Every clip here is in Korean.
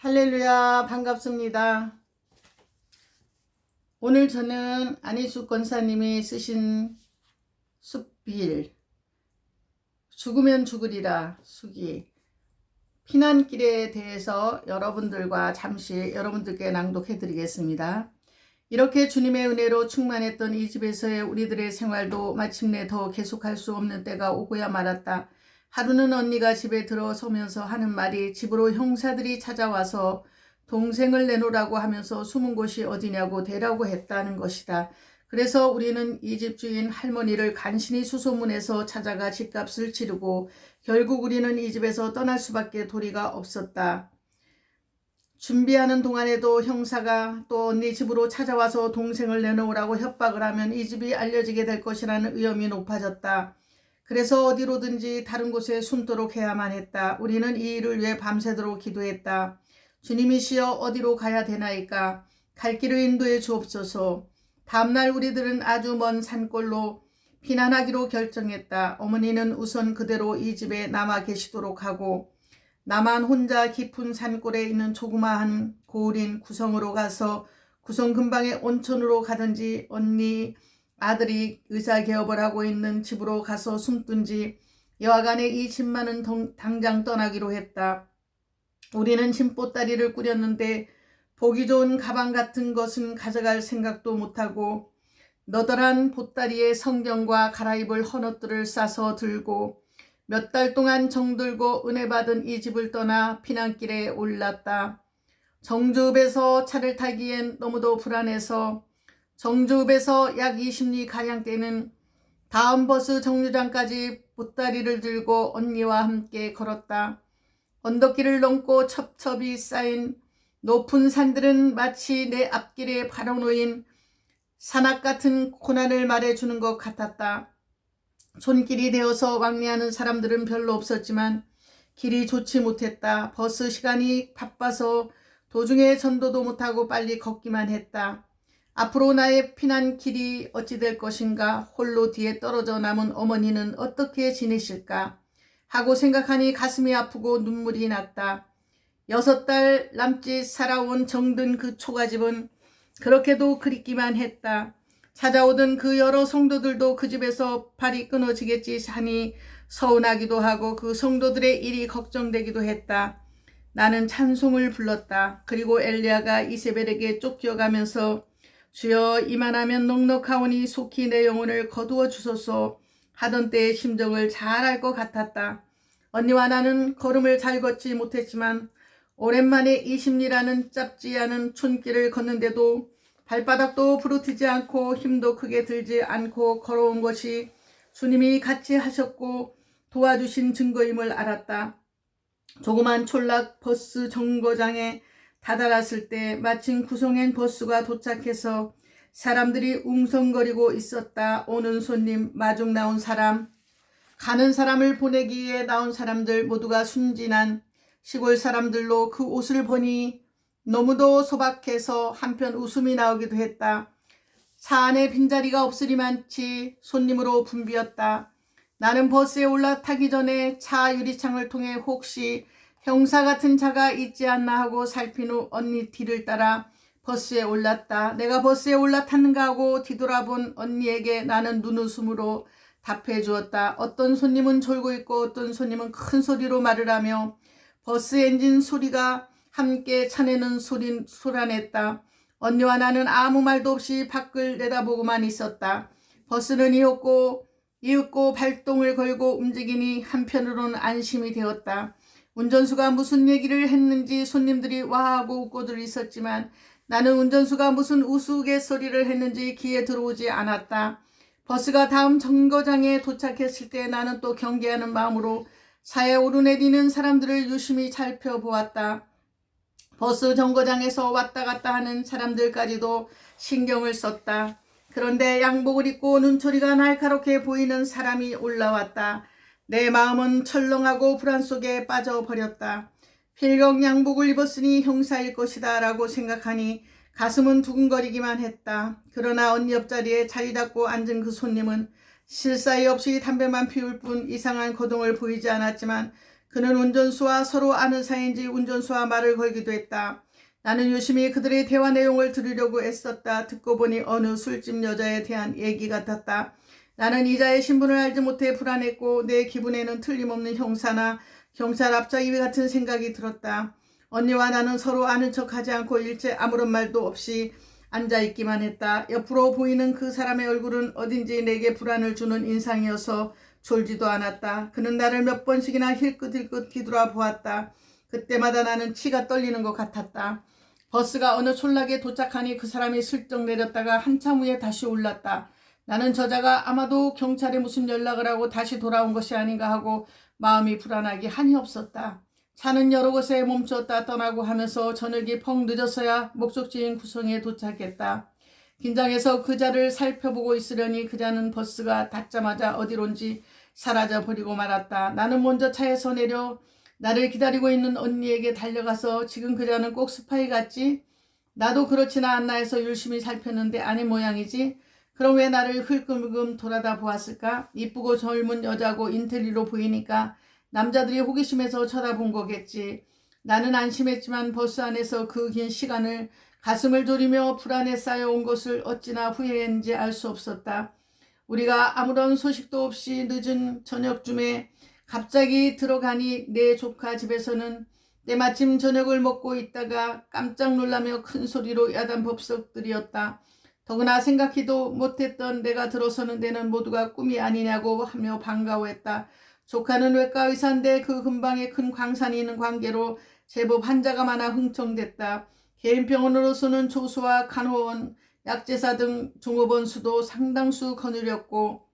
할렐루야, 반갑습니다. 오늘 저는 안희숙 권사님이 쓰신 숲길, 죽으면 죽으리라 수기, 피난길에 대해서 여러분들께 낭독해 드리겠습니다. 이렇게 주님의 은혜로 충만했던 이 집에서의 우리들의 생활도 마침내 더 계속할 수 없는 때가 오고야 말았다. 하루는 언니가 집에 들어서면서 하는 말이 집으로 형사들이 찾아와서 동생을 내놓으라고 하면서 숨은 곳이 어디냐고 대라고 했다는 것이다. 그래서 우리는 이 집 주인 할머니를 간신히 수소문해서 찾아가 집값을 치르고 결국 우리는 이 집에서 떠날 수밖에 도리가 없었다. 준비하는 동안에도 형사가 또 언니 집으로 찾아와서 동생을 내놓으라고 협박을 하면 이 집이 알려지게 될 것이라는 위험이 높아졌다. 그래서 어디로든지 다른 곳에 숨도록 해야만 했다. 우리는 이 일을 위해 밤새도록 기도했다. 주님이시여 어디로 가야 되나이까? 갈 길을 인도해 주옵소서. 다음날 우리들은 아주 먼 산골로 피난하기로 결정했다. 어머니는 우선 그대로 이 집에 남아 계시도록 하고 나만 혼자 깊은 산골에 있는 조그마한 고을인 구성으로 가서 구성 근방의 온천으로 가든지 언니 아들이 의사 개업을 하고 있는 집으로 가서 숨든지 여하간에 이 집만은 당장 떠나기로 했다. 우리는 짐보따리를 꾸렸는데 보기 좋은 가방 같은 것은 가져갈 생각도 못하고 너덜한 보따리에 성경과 갈아입을 헌옷들을 싸서 들고 몇 달 동안 정들고 은혜 받은 이 집을 떠나 피난길에 올랐다. 정주읍에서 차를 타기엔 너무도 불안해서 정주읍에서 약 20리 가량 되는 다음 버스 정류장까지 보따리를 들고 언니와 함께 걸었다. 언덕길을 넘고 첩첩이 쌓인 높은 산들은 마치 내 앞길에 바로 놓인 산악 같은 고난을 말해주는 것 같았다. 손길이 되어서 왕래하는 사람들은 별로 없었지만 길이 좋지 못했다. 버스 시간이 바빠서 도중에 전도도 못하고 빨리 걷기만 했다. 앞으로 나의 피난길이 어찌 될 것인가, 홀로 뒤에 떨어져 남은 어머니는 어떻게 지내실까 하고 생각하니 가슴이 아프고 눈물이 났다. 6달 남짓 살아온 정든 그 초가집은 그렇게도 그립기만 했다. 찾아오던 그 여러 성도들도 그 집에서 발이 끊어지겠지 하니 서운하기도 하고 그 성도들의 일이 걱정되기도 했다. 나는 찬송을 불렀다. 그리고 엘리야가 이세벨에게 쫓겨가면서 주여 이만하면 넉넉하오니 속히 내 영혼을 거두어 주소서 하던 때의 심정을 잘 알 것 같았다. 언니와 나는 걸음을 잘 걷지 못했지만 오랜만에 20리라는 짧지 않은 촌길을 걷는데도 발바닥도 부르트지 않고 힘도 크게 들지 않고 걸어온 것이 주님이 같이 하셨고 도와주신 증거임을 알았다. 조그만 촌락 버스 정거장에 다다랐을 때 마침 구성엔 버스가 도착해서 사람들이 웅성거리고 있었다. 오는 손님, 마중 나온 사람, 가는 사람을 보내기 위해 나온 사람들 모두가 순진한 시골 사람들로 그 옷을 보니 너무도 소박해서 한편 웃음이 나오기도 했다. 차 안에 빈자리가 없으리만치 손님으로 붐비었다. 나는 버스에 올라타기 전에 차 유리창을 통해 혹시 형사 같은 차가 있지 않나 하고 살핀 후 언니 뒤를 따라 버스에 올랐다. 내가 버스에 올라탔는가 하고 뒤돌아본 언니에게 나는 눈웃음으로 답해 주었다. 어떤 손님은 졸고 있고 어떤 손님은 큰 소리로 말을 하며 버스 엔진 소리가 함께 차내는 소란했다. 언니와 나는 아무 말도 없이 밖을 내다보고만 있었다. 버스는 이윽고 발동을 걸고 움직이니 한편으로는 안심이 되었다. 운전수가 무슨 얘기를 했는지 손님들이 와하고 웃고들 있었지만 나는 운전수가 무슨 우스갯소리를 했는지 귀에 들어오지 않았다. 버스가 다음 정거장에 도착했을 때 나는 또 경계하는 마음으로 차에 오르내리는 사람들을 유심히 살펴보았다. 버스 정거장에서 왔다 갔다 하는 사람들까지도 신경을 썼다. 그런데 양복을 입고 눈초리가 날카롭게 보이는 사람이 올라왔다. 내 마음은 철렁하고 불안 속에 빠져버렸다. 필경 양복을 입었으니 형사일 것이다 라고 생각하니 가슴은 두근거리기만 했다. 그러나 언니 옆자리에 자리 잡고 앉은 그 손님은 실사이 없이 담배만 피울 뿐 이상한 거동을 보이지 않았지만 그는 운전수와 서로 아는 사이인지 운전수와 말을 걸기도 했다. 나는 유심히 그들의 대화 내용을 들으려고 애썼다. 듣고 보니 어느 술집 여자에 대한 얘기 같았다. 나는 이자의 신분을 알지 못해 불안했고 내 기분에는 틀림없는 형사나 경찰 앞자기 같은 생각이 들었다. 언니와 나는 서로 아는 척하지 않고 일체 아무런 말도 없이 앉아있기만 했다. 옆으로 보이는 그 사람의 얼굴은 어딘지 내게 불안을 주는 인상이어서 졸지도 않았다. 그는 나를 몇 번씩이나 힐끗힐끗 뒤돌아 보았다. 그때마다 나는 치가 떨리는 것 같았다. 버스가 어느 촌락에 도착하니 그 사람이 슬쩍 내렸다가 한참 후에 다시 올랐다. 나는 저자가 아마도 경찰에 무슨 연락을 하고 다시 돌아온 것이 아닌가 하고 마음이 불안하기 한이 없었다. 차는 여러 곳에 멈추었다 떠나고 하면서 저녁이 펑 늦어서야 목적지인 구성에 도착했다. 긴장해서 그자를 살펴보고 있으려니 그자는 버스가 닿자마자 어디론지 사라져버리고 말았다. 나는 먼저 차에서 내려 나를 기다리고 있는 언니에게 달려가서 지금 그자는 꼭 스파이 같지? 나도 그렇지나 않나 해서 열심히 살폈는데 아닌 모양이지? 그럼 왜 나를 흘끔흘끔 돌아다 보았을까? 이쁘고 젊은 여자고 인텔리로 보이니까 남자들이 호기심에서 쳐다본 거겠지. 나는 안심했지만 버스 안에서 그 긴 시간을 가슴을 졸이며 불안에 쌓여온 것을 어찌나 후회했는지 알 수 없었다. 우리가 아무런 소식도 없이 늦은 저녁쯤에 갑자기 들어가니 내 조카 집에서는 때마침 저녁을 먹고 있다가 깜짝 놀라며 큰 소리로 야단법석들이었다. 더구나 생각히도 못했던 내가 들어서는 데는 모두가 꿈이 아니냐고 하며 반가워했다. 조카는 외과 의사인데 그 근방에 큰 광산이 있는 관계로 제법 환자가 많아 흥청됐다. 개인 병원으로서는 조수와 간호원, 약제사 등 종업원 수도 상당수 거느렸고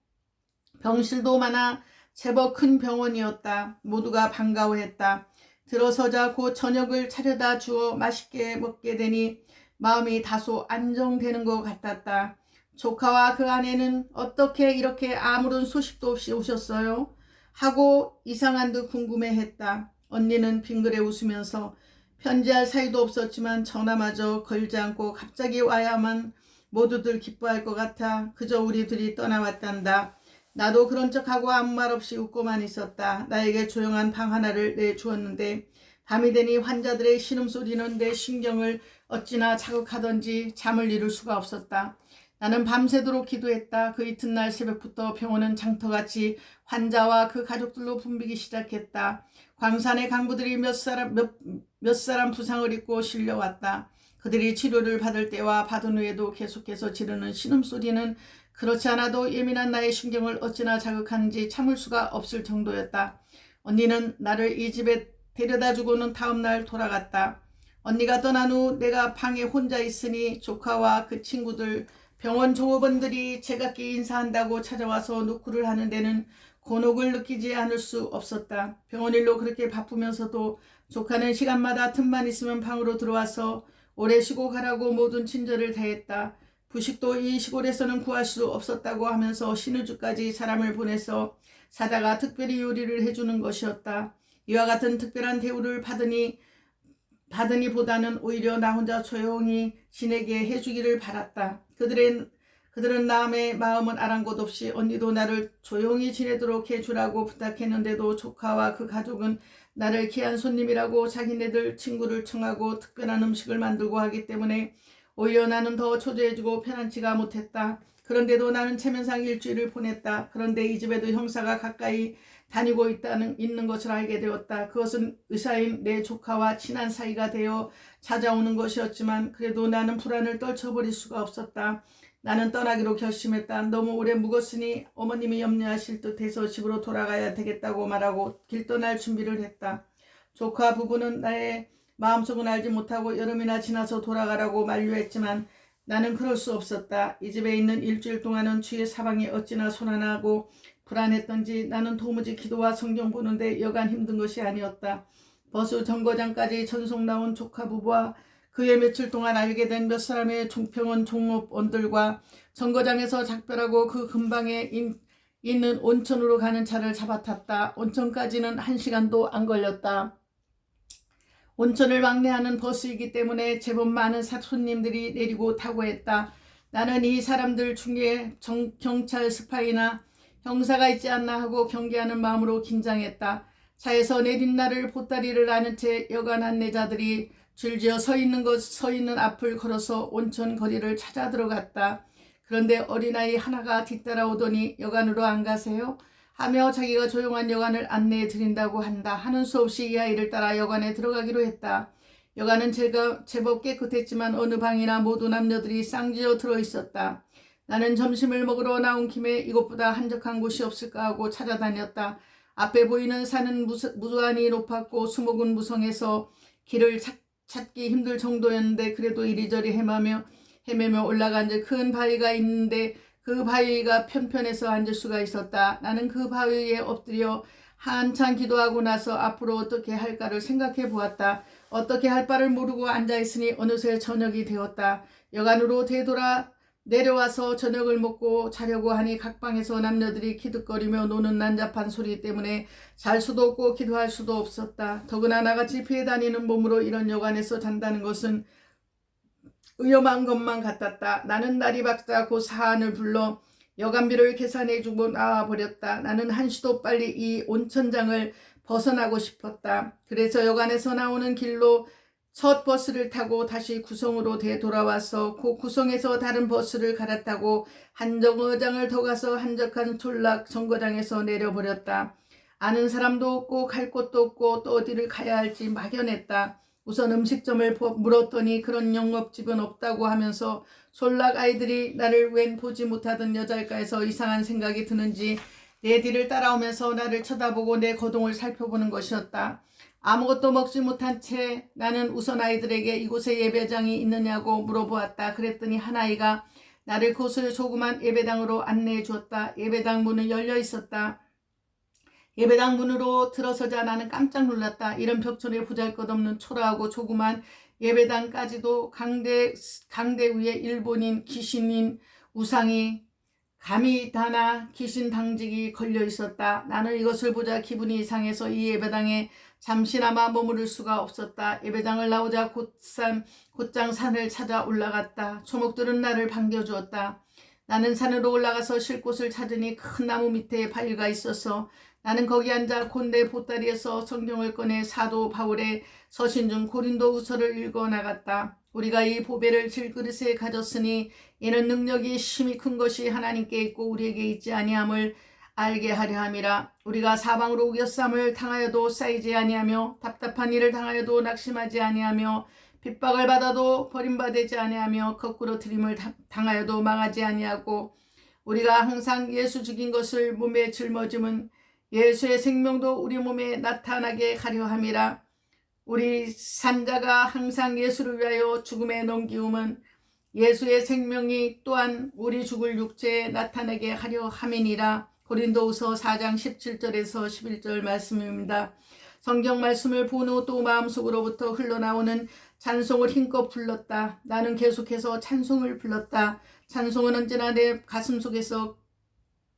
병실도 많아 제법 큰 병원이었다. 모두가 반가워했다. 들어서자 곧 저녁을 차려다 주어 맛있게 먹게 되니 마음이 다소 안정되는 것 같았다. 조카와 그 아내는 어떻게 이렇게 아무런 소식도 없이 오셨어요? 하고 이상한 듯 궁금해했다. 언니는 빙그레 웃으면서 편지할 사이도 없었지만 전화마저 걸지 않고 갑자기 와야만 모두들 기뻐할 것 같아 그저 우리 둘이 떠나왔단다. 나도 그런 척하고 아무 말 없이 웃고만 있었다. 나에게 조용한 방 하나를 내주었는데 밤이 되니 환자들의 신음소리는 내 신경을 어찌나 자극하던지 잠을 이룰 수가 없었다. 나는 밤새도록 기도했다. 그 이튿날 새벽부터 병원은 장터같이 환자와 그 가족들로 붐비기 시작했다. 광산의 간부들이 몇 사람 부상을 입고 실려왔다. 그들이 치료를 받을 때와 받은 후에도 계속해서 지르는 신음소리는 그렇지 않아도 예민한 나의 신경을 어찌나 자극하는지 참을 수가 없을 정도였다. 언니는 나를 이 집에 데려다주고는 다음날 돌아갔다. 언니가 떠난 후 내가 방에 혼자 있으니 조카와 그 친구들, 병원 종업원들이 제각기 인사한다고 찾아와서 노크를 하는 데는 곤혹을 느끼지 않을 수 없었다. 병원 일로 그렇게 바쁘면서도 조카는 시간마다 틈만 있으면 방으로 들어와서 오래 쉬고 가라고 모든 친절을 다했다. 부식도 이 시골에서는 구할 수 없었다고 하면서 신우주까지 사람을 보내서 사다가 특별히 요리를 해주는 것이었다. 이와 같은 특별한 대우를 받으니보다는 오히려 나 혼자 조용히 지내게 해주기를 바랐다. 그들은 남의 마음은 아랑곳 없이 언니도 나를 조용히 지내도록 해주라고 부탁했는데도 조카와 그 가족은 나를 귀한 손님이라고 자기네들 친구를 청하고 특별한 음식을 만들고 하기 때문에 오히려 나는 더 초조해지고 편안치가 못했다. 그런데도 나는 체면상 일주일을 보냈다. 그런데 이 집에도 형사가 가까이 다니고 있는 것을 알게 되었다. 그것은 의사인 내 조카와 친한 사이가 되어 찾아오는 것이었지만 그래도 나는 불안을 떨쳐버릴 수가 없었다. 나는 떠나기로 결심했다. 너무 오래 묵었으니 어머님이 염려하실 듯해서 집으로 돌아가야 되겠다고 말하고 길 떠날 준비를 했다. 조카 부부는 나의 마음속은 알지 못하고 여름이나 지나서 돌아가라고 만류했지만 나는 그럴 수 없었다. 이 집에 있는 일주일 동안은 주의 사방이 어찌나 소란하고 불안했던지 나는 도무지 기도와 성경 보는데 여간 힘든 것이 아니었다. 버스 정거장까지 전속 나온 조카 부부와 그의 며칠 동안 알게 된 몇 사람의 종평원 종업원들과 정거장에서 작별하고 그 근방에 있는 온천으로 가는 차를 잡아탔다. 온천까지는 1시간도 안 걸렸다. 온천을 왕래하는 버스이기 때문에 제법 많은 손님들이 내리고 타고 했다. 나는 이 사람들 중에 경찰 스파이나 형사가 있지 않나 하고 경계하는 마음으로 긴장했다. 차에서 내린 나를 보따리를 아는 채 여간 안내자들이 줄지어 서 있는 앞을 걸어서 온천 거리를 찾아 들어갔다. 그런데 어린아이 하나가 뒤따라오더니 여간으로 안 가세요? 하며 자기가 조용한 여관을 안내해 드린다고 한다. 하는 수 없이 이 아이를 따라 여관에 들어가기로 했다. 여관은 제법 깨끗했지만 어느 방이나 모두 남녀들이 쌍지어 들어있었다. 나는 점심을 먹으러 나온 김에 이것보다 한적한 곳이 없을까 하고 찾아다녔다. 앞에 보이는 산은 무한히 높았고 수목은 무성해서 길을 찾기 힘들 정도였는데 그래도 이리저리 헤매며 올라간 큰 바위가 있는데 그 바위가 편편해서 앉을 수가 있었다. 나는 그 바위에 엎드려 한참 기도하고 나서 앞으로 어떻게 할까를 생각해 보았다. 어떻게 할 바를 모르고 앉아있으니 어느새 저녁이 되었다. 여간으로 되돌아 내려와서 저녁을 먹고 자려고 하니 각 방에서 남녀들이 기득거리며 노는 난잡한 소리 때문에 잘 수도 없고 기도할 수도 없었다. 더구나 나같이 피해 다니는 몸으로 이런 여관에서 잔다는 것은 위험한 것만 같았다. 나는 나리박자 고 사안을 불러 여간비를 계산해주고 나와버렸다. 나는 한시도 빨리 이 온천장을 벗어나고 싶었다. 그래서 여관에서 나오는 길로 첫 버스를 타고 다시 구성으로 되돌아와서 그 구성에서 다른 버스를 갈아타고 한 정거장을 더 가서 한적한 촌락 정거장에서 내려버렸다. 아는 사람도 없고 갈 곳도 없고 또 어디를 가야 할지 막연했다. 우선 음식점을 물었더니 그런 영업집은 없다고 하면서 솔락 아이들이 나를 웬 보지 못하던 여자일까 해서 이상한 생각이 드는지 내 뒤를 따라오면서 나를 쳐다보고 내 거동을 살펴보는 것이었다. 아무것도 먹지 못한 채 나는 우선 아이들에게 이곳에 예배장이 있느냐고 물어보았다. 그랬더니 한 아이가 나를 그곳을 조그만 예배당으로 안내해 주었다. 예배당 문은 열려 있었다. 예배당 문으로 들어서자 나는 깜짝 놀랐다. 이런 벽돌에 보잘것없는 초라하고 조그만 예배당까지도 강대 위에 일본인 귀신인 우상이 가미다나 귀신 당직이 걸려 있었다. 나는 이것을 보자 기분이 이상해서 이 예배당에 잠시나마 머무를 수가 없었다. 예배당을 나오자 곧장 산을 찾아 올라갔다. 초목들은 나를 반겨주었다. 나는 산으로 올라가서 쉴 곳을 찾으니 큰 나무 밑에 바위가 있어서 나는 거기 앉아 곤대 보따리에서 성경을 꺼내 사도 바울의 서신 중 고린도후서를 읽어 나갔다. 우리가 이 보배를 질그릇에 가졌으니 이는 능력이 심히 큰 것이 하나님께 있고 우리에게 있지 아니함을 알게 하려 함이라. 우리가 사방으로 우겨쌈을 당하여도 쌓이지 아니하며 답답한 일을 당하여도 낙심하지 아니하며 핍박을 받아도 버림받지 아니하며 거꾸로 들임을 당하여도 망하지 아니하고 우리가 항상 예수 죽인 것을 몸에 짊어짐은 예수의 생명도 우리 몸에 나타나게 하려 함이라. 우리 산자가 항상 예수를 위하여 죽음에 넘기움은 예수의 생명이 또한 우리 죽을 육체에 나타나게 하려 함이니라. 고린도후서 4장 17절에서 11절 말씀입니다. 성경 말씀을 본 후 또 마음속으로부터 흘러나오는 찬송을 힘껏 불렀다. 나는 계속해서 찬송을 불렀다. 찬송은 언제나 내 가슴속에서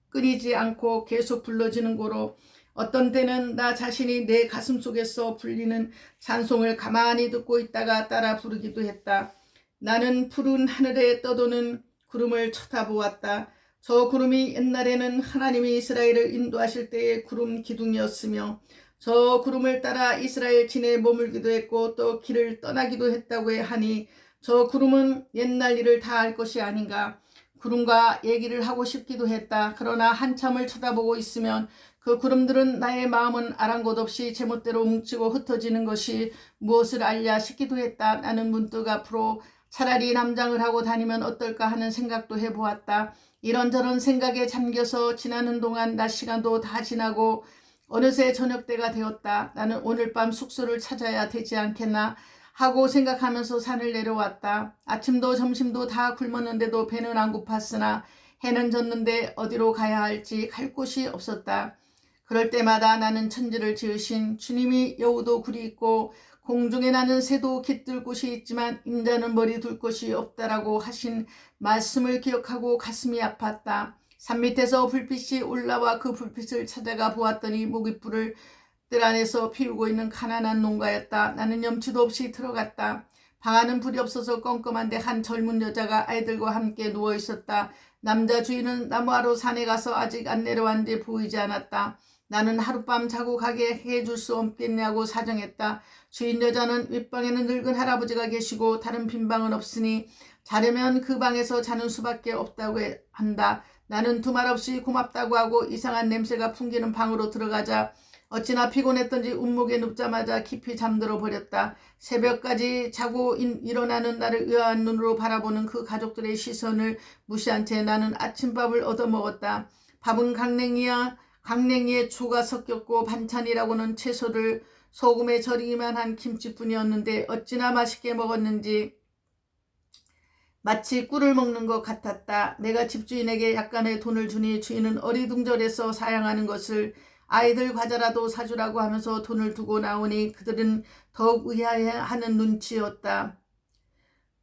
끊이지 않고 계속 불러지는 고로 어떤 때는 나 자신이 내 가슴속에서 불리는 찬송을 가만히 듣고 있다가 따라 부르기도 했다. 나는 푸른 하늘에 떠도는 구름을 쳐다보았다. 저 구름이 옛날에는 하나님이 이스라엘을 인도하실 때의 구름 기둥이었으며 저 구름을 따라 이스라엘 진에 머물기도 했고 또 길을 떠나기도 했다고 하니 저 구름은 옛날 일을 다 알 것이 아닌가. 구름과 얘기를 하고 싶기도 했다. 그러나 한참을 쳐다보고 있으면 그 구름들은 나의 마음은 아랑곳 없이 제멋대로 뭉치고 흩어지는 것이 무엇을 알랴 싶기도 했다. 나는 문득 앞으로 차라리 남장을 하고 다니면 어떨까 하는 생각도 해보았다. 이런저런 생각에 잠겨서 지나는 동안 낮 시간도 다 지나고 어느새 저녁때가 되었다. 나는 오늘 밤 숙소를 찾아야 되지 않겠나 하고 생각하면서 산을 내려왔다. 아침도 점심도 다 굶었는데도 배는 안 고팠으나 해는 졌는데 어디로 가야 할지 갈 곳이 없었다. 그럴 때마다 나는 천지를 지으신 주님이 여우도 굴이 있고 공중에 나는 새도 깃들 곳이 있지만 인자는 머리 둘 곳이 없다라고 하신 말씀을 기억하고 가슴이 아팠다. 산 밑에서 불빛이 올라와 그 불빛을 찾아가 보았더니 모깃불을 뜰 안에서 피우고 있는 가난한 농가였다. 나는 염치도 없이 들어갔다. 방 안은 불이 없어서 껌껌한데 한 젊은 여자가 아이들과 함께 누워 있었다. 남자 주인은 나무하러 산에 가서 아직 안 내려왔는지 보이지 않았다. 나는 하룻밤 자고 가게 해줄 수 없겠냐고 사정했다. 주인 여자는 윗방에는 늙은 할아버지가 계시고 다른 빈 방은 없으니 자려면 그 방에서 자는 수밖에 없다고 한다. 나는 두말 없이 고맙다고 하고 이상한 냄새가 풍기는 방으로 들어가자 어찌나 피곤했던지 운목에 눕자마자 깊이 잠들어 버렸다. 새벽까지 자고 일어나는 나를 의아한 눈으로 바라보는 그 가족들의 시선을 무시한 채 나는 아침밥을 얻어먹었다. 밥은 강냉이에 초가 섞였고 반찬이라고는 채소를 소금에 절이기만 한 김치뿐이었는데 어찌나 맛있게 먹었는지 마치 꿀을 먹는 것 같았다. 내가 집주인에게 약간의 돈을 주니 주인은 어리둥절해서 사양하는 것을 아이들 과자라도 사주라고 하면서 돈을 두고 나오니 그들은 더욱 의아해하는 눈치였다.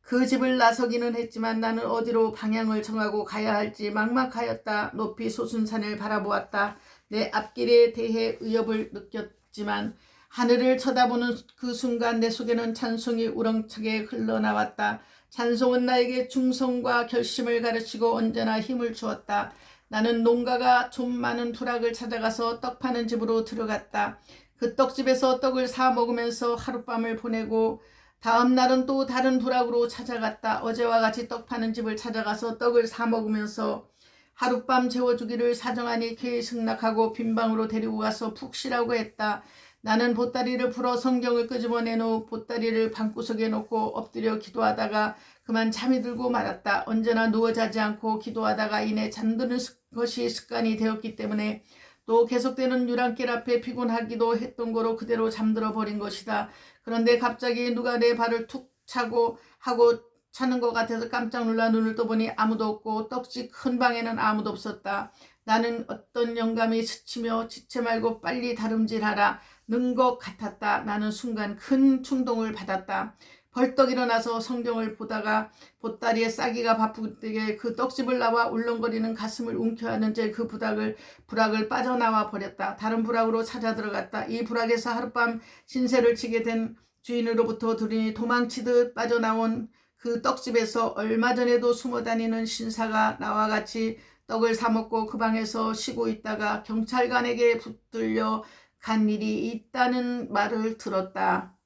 그 집을 나서기는 했지만 나는 어디로 방향을 정하고 가야 할지 막막하였다. 높이 솟은 산을 바라보았다. 내 앞길에 대해 의협을 느꼈지만 하늘을 쳐다보는 그 순간 내 속에는 찬송이 우렁차게 흘러나왔다. 찬송은 나에게 충성과 결심을 가르치고 언제나 힘을 주었다. 나는 농가가 좀 많은 부락을 찾아가서 떡 파는 집으로 들어갔다. 그 떡집에서 떡을 사 먹으면서 하룻밤을 보내고 다음 날은 또 다른 부락으로 찾아갔다. 어제와 같이 떡 파는 집을 찾아가서 떡을 사 먹으면서 하룻밤 재워주기를 사정하니 그의 승낙하고 빈방으로 데리고 가서 푹 쉬라고 했다. 나는 보따리를 풀어 성경을 끄집어낸 후 보따리를 방구석에 놓고 엎드려 기도하다가 그만 잠이 들고 말았다. 언제나 누워 자지 않고 기도하다가 이내 잠드는 것이 습관이 되었기 때문에 또 계속되는 유랑길 앞에 피곤하기도 했던 거로 그대로 잠들어 버린 것이다. 그런데 갑자기 누가 내 발을 툭 차고 하고 차는 것 같아서 깜짝 놀라 눈을 떠보니 아무도 없고 떡집 큰 방에는 아무도 없었다. 나는 어떤 영감이 스치며 지체 말고 빨리 다름질하라 는 것 같았다. 나는 순간 큰 충동을 받았다. 벌떡 일어나서 성경을 보다가 보따리에 싸기가 바쁘게 그 떡집을 나와 울렁거리는 가슴을 움켜하는 채 그 부락을 빠져나와 버렸다. 다른 부락으로 찾아 들어갔다. 이 부락에서 하룻밤 신세를 치게 된 주인으로부터 들으니 도망치듯 빠져나온 그 떡집에서 얼마 전에도 숨어 다니는 신사가 나와 같이 떡을 사 먹고 그 방에서 쉬고 있다가 경찰관에게 붙들려 간 일이 있다는 말을 들었다.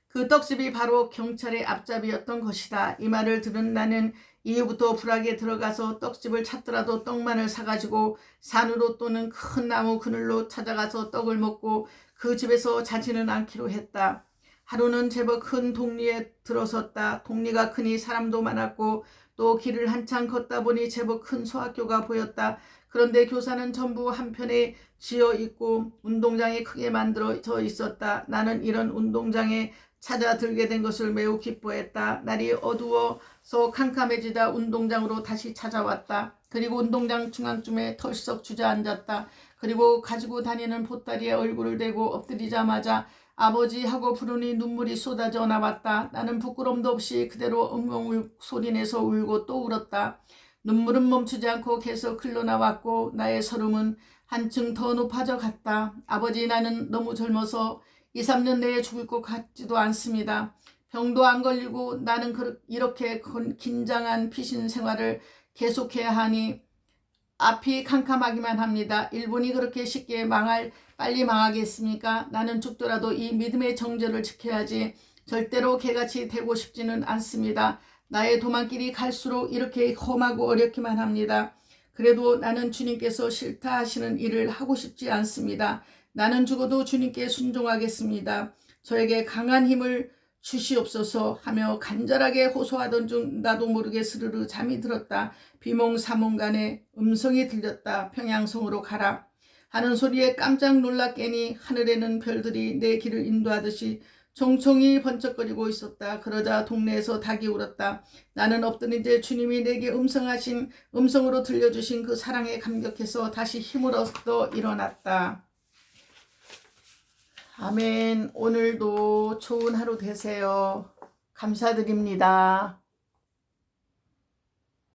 그 떡집이 바로 경찰의 앞잡이였던 것이다. 이 말을 들은 나는 이후부터 불악에 들어가서 떡집을 찾더라도 떡만을 사가지고 산으로 또는 큰 나무 그늘로 찾아가서 떡을 먹고 그 집에서 자지는 않기로 했다. 하루는 제법 큰 동리에 들어섰다. 동리가 크니 사람도 많았고 또 길을 한참 걷다 보니 제법 큰 소학교가 보였다. 그런데 교사는 전부 한편에 지어 있고 운동장이 크게 만들어져 있었다. 나는 이런 운동장에 찾아들게 된 것을 매우 기뻐했다. 날이 어두워서 캄캄해지다 운동장으로 다시 찾아왔다. 그리고 운동장 중앙쯤에 털썩 주저앉았다. 그리고 가지고 다니는 보따리에 얼굴을 대고 엎드리자마자 아버지 하고 부르니 눈물이 쏟아져 나왔다. 나는 부끄럼도 없이 그대로 엉엉 소리내서 울고 또 울었다. 눈물은 멈추지 않고 계속 흘러나왔고 나의 서름은 한층 더 높아져 갔다. 아버지, 나는 너무 젊어서 2, 3년 내에 죽을 것 같지도 않습니다. 병도 안 걸리고 나는 이렇게 긴장한 피신 생활을 계속해야 하니 앞이 캄캄하기만 합니다. 일본이 그렇게 쉽게 빨리 망하겠습니까? 나는 죽더라도 이 믿음의 정절을 지켜야지. 절대로 개같이 되고 싶지는 않습니다. 나의 도망길이 갈수록 이렇게 험하고 어렵기만 합니다. 그래도 나는 주님께서 싫다 하시는 일을 하고 싶지 않습니다. 나는 죽어도 주님께 순종하겠습니다. 저에게 강한 힘을 주시옵소서 하며 간절하게 호소하던 중 나도 모르게 스르르 잠이 들었다. 비몽사몽간에 음성이 들렸다. 평양성으로 가라 하는 소리에 깜짝 놀라 깨니 하늘에는 별들이 내 길을 인도하듯이 총총히 번쩍거리고 있었다. 그러자 동네에서 닭이 울었다. 나는 엎드린 채 주님이 내게 음성으로 들려주신 그 사랑에 감격해서 다시 힘을 얻어 일어났다. 아멘. 오늘도 좋은 하루 되세요. 감사드립니다.